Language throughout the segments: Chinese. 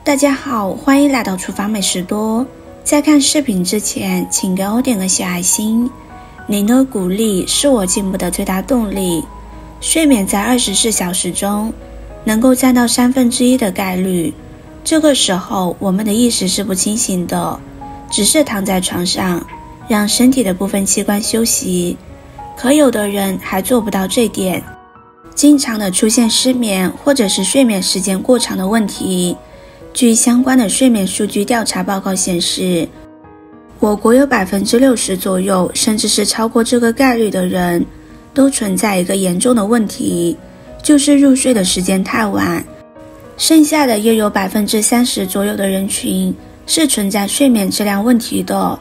大家好，欢迎来到厨房美食多。在看视频之前，请给我点个小爱心，您的鼓励是我进步的最大动力。睡眠在24小时中能够占到1/3的概率，这个时候我们的意识是不清醒的，只是躺在床上，让身体的部分器官休息。可有的人还做不到这点，经常的出现失眠或者是睡眠时间过长的问题。据相关的睡眠数据调查报告显示，我国有60%左右，甚至是超过这个概率的人，都存在一个严重的问题，就是入睡的时间太晚。剩下的约有30%左右的人群是存在睡眠质量问题的。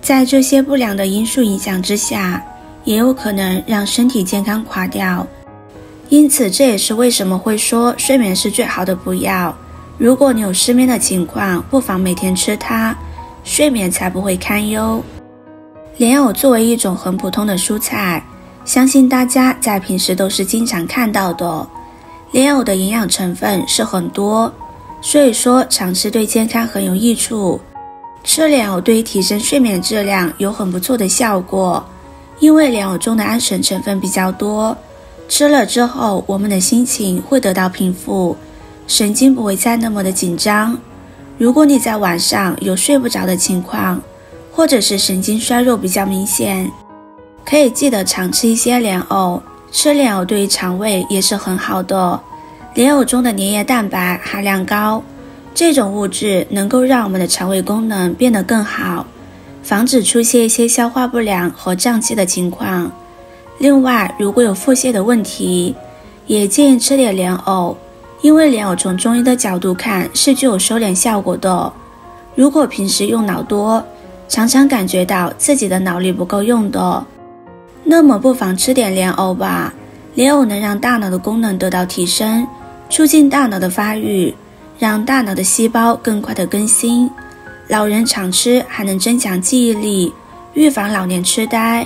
在这些不良的因素影响之下，也有可能让身体健康垮掉。因此，这也是为什么会说睡眠是最好的补药。如果你有失眠的情况，不妨每天吃它，睡眠才不会堪忧。莲藕作为一种很普通的蔬菜，相信大家在平时都是经常看到的。莲藕的营养成分是很多，所以说常吃对健康很有益处。吃莲藕对于提升睡眠质量有很不错的效果，因为莲藕中的安神成分比较多，吃了之后我们的心情会得到平复，神经不会再那么的紧张。如果你在晚上有睡不着的情况，或者是神经衰弱比较明显，可以记得常吃一些莲藕。吃莲藕对于肠胃也是很好的，莲藕中的粘液蛋白含量高，这种物质能够让我们的肠胃功能变得更好，防止出现一些消化不良和胀气的情况。另外，如果有腹泻的问题，也建议吃点莲藕，因为莲藕从中医的角度看是具有收敛效果的。如果平时用脑多，常常感觉到自己的脑力不够用的，那么不妨吃点莲藕吧。莲藕能让大脑的功能得到提升，促进大脑的发育，让大脑的细胞更快的更新。老人常吃还能增强记忆力，预防老年痴呆。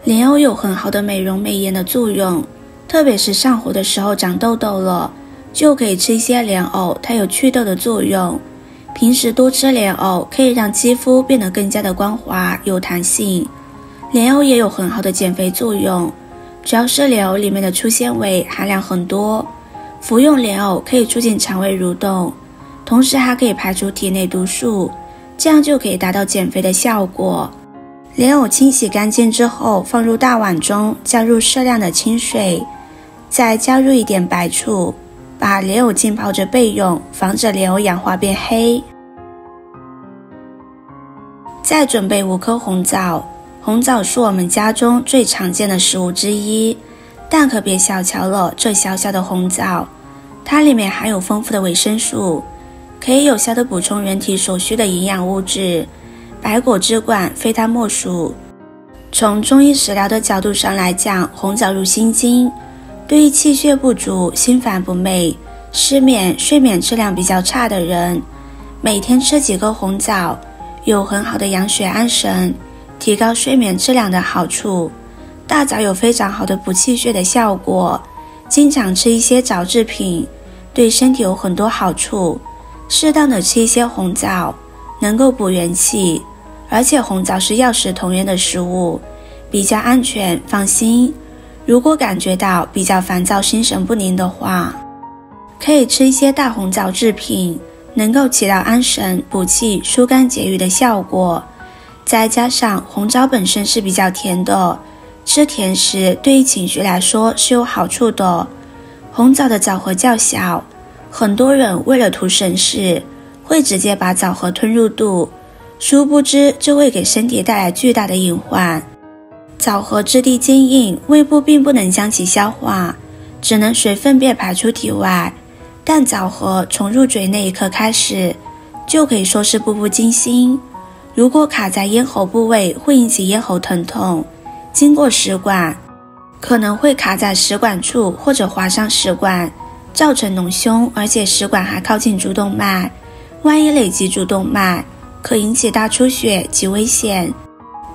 莲藕有很好的美容美颜的作用，特别是上火的时候长痘痘了，就可以吃一些莲藕，它有祛痘的作用。平时多吃莲藕可以让肌肤变得更加的光滑有弹性。莲藕也有很好的减肥作用，主要是莲藕里面的粗纤维含量很多，服用莲藕可以促进肠胃蠕动，同时还可以排除体内毒素，这样就可以达到减肥的效果。莲藕清洗干净之后放入大碗中，加入适量的清水，再加入一点白醋，把莲藕浸泡着备用，防止莲藕氧化变黑。再准备5颗红枣，红枣是我们家中最常见的食物之一，但可别小瞧了这小小的红枣，它里面含有丰富的维生素，可以有效地补充人体所需的营养物质，百果之冠非它莫属。从中医食疗的角度上来讲，红枣入心经，对于气血不足、心烦不寐、失眠、睡眠质量比较差的人，每天吃几颗红枣，有很好的养血安神、提高睡眠质量的好处。大枣有非常好的补气血的效果，经常吃一些枣制品，对身体有很多好处。适当的吃一些红枣，能够补元气，而且红枣是药食同源的食物，比较安全，放心。如果感觉到比较烦躁、心神不宁的话，可以吃一些大红枣制品，能够起到安神、补气、疏肝解郁的效果。再加上红枣本身是比较甜的，吃甜食对于情绪来说是有好处的。红枣的枣核较小，很多人为了图省事，会直接把枣核吞入肚，殊不知这会给身体带来巨大的隐患。枣核质地坚硬，胃部并不能将其消化，只能随粪便排出体外。但枣核从入嘴那一刻开始，就可以说是步步惊心。如果卡在咽喉部位，会引起咽喉疼痛，经过食管，可能会卡在食管处或者划伤食管，造成脓胸，而且食管还靠近主动脉，万一累积主动脉，可引起大出血，极危险。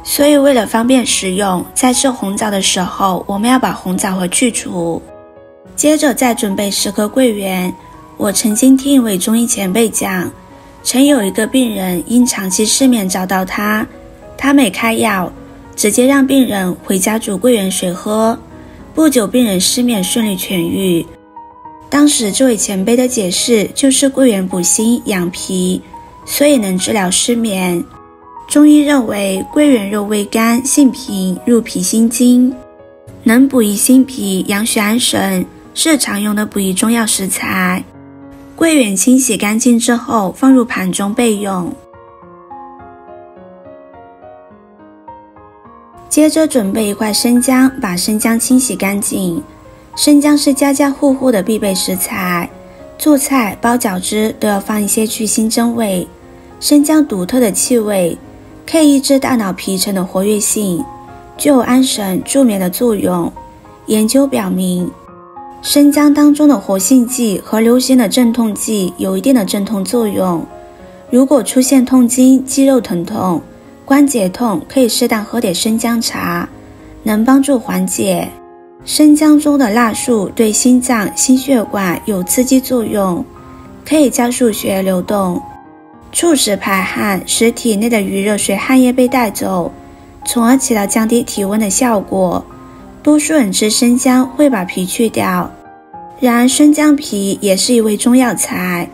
所以为了方便食用，在吃红枣的时候，我们要把红枣核去除。接着再准备10颗桂圆，我曾经听一位中医前辈讲，曾有一个病人因长期失眠找到他没开药，直接让病人回家煮桂圆水喝，不久病人失眠顺利痊愈。当时这位前辈的解释就是桂圆补心养脾，所以能治疗失眠。中医认为桂圆肉味甘性平，入脾心经，能补益心脾养血安神，是常用的补益中药食材。桂圆清洗干净之后放入盘中备用。接着准备一块生姜，把生姜清洗干净。生姜是家家户户的必备食材，做菜包饺子都要放一些去腥增味。生姜独特的气味可以抑制大脑皮层的活跃性，具有安神助眠的作用。研究表明，生姜当中的活性剂和流行的镇痛剂有一定的镇痛作用。如果出现痛经、肌肉疼痛、关节痛，可以适当喝点生姜茶，能帮助缓解。生姜中的辣素对心脏、心血管有刺激作用，可以加速血液流动，促使排汗，使体内的余热随汗液被带走，从而起到降低体温的效果。多数人吃生姜会把皮去掉，然而生姜皮也是一味中药材，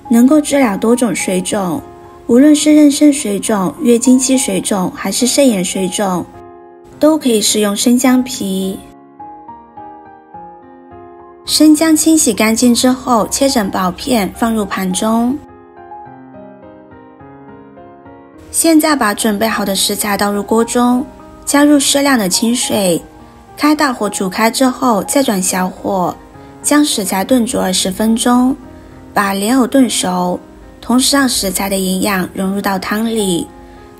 能够治疗多种水肿，无论是妊娠水肿、月经期水肿还是肾炎水肿，都可以使用生姜皮。生姜清洗干净之后切成薄片放入盘中。现在把准备好的食材倒入锅中，加入适量的清水，开大火煮开之后再转小火，将食材炖煮20分钟，把莲藕炖熟，同时让食材的营养融入到汤里。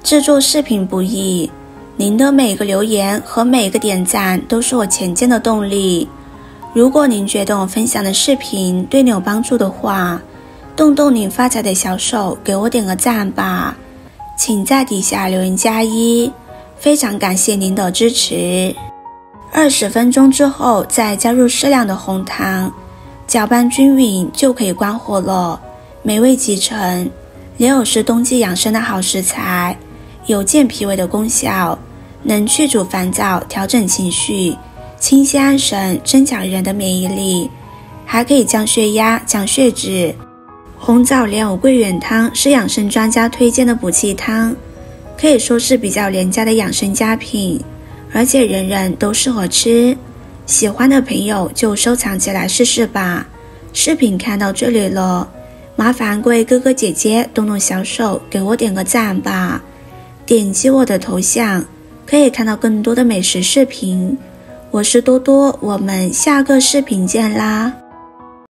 制作视频不易，您的每个留言和每个点赞都是我前进的动力。如果您觉得我分享的视频对你有帮助的话，动动您发财的小手给我点个赞吧，请在底下留言+1，非常感谢您的支持。20分钟之后再加入适量的红糖，搅拌均匀就可以关火了，美味即成。莲藕是冬季养生的好食材，有健脾胃的功效，能去除烦躁，调整情绪，清心安神，增强人的免疫力，还可以降血压、降血脂。红枣莲藕桂圆汤是养生专家推荐的补气汤，可以说是比较廉价的养生佳品，而且人人都适合吃。喜欢的朋友就收藏起来试试吧。视频看到这里了，麻烦各位哥哥姐姐动动小手给我点个赞吧，点击我的头像可以看到更多的美食视频。我是多多，我们下个视频见啦。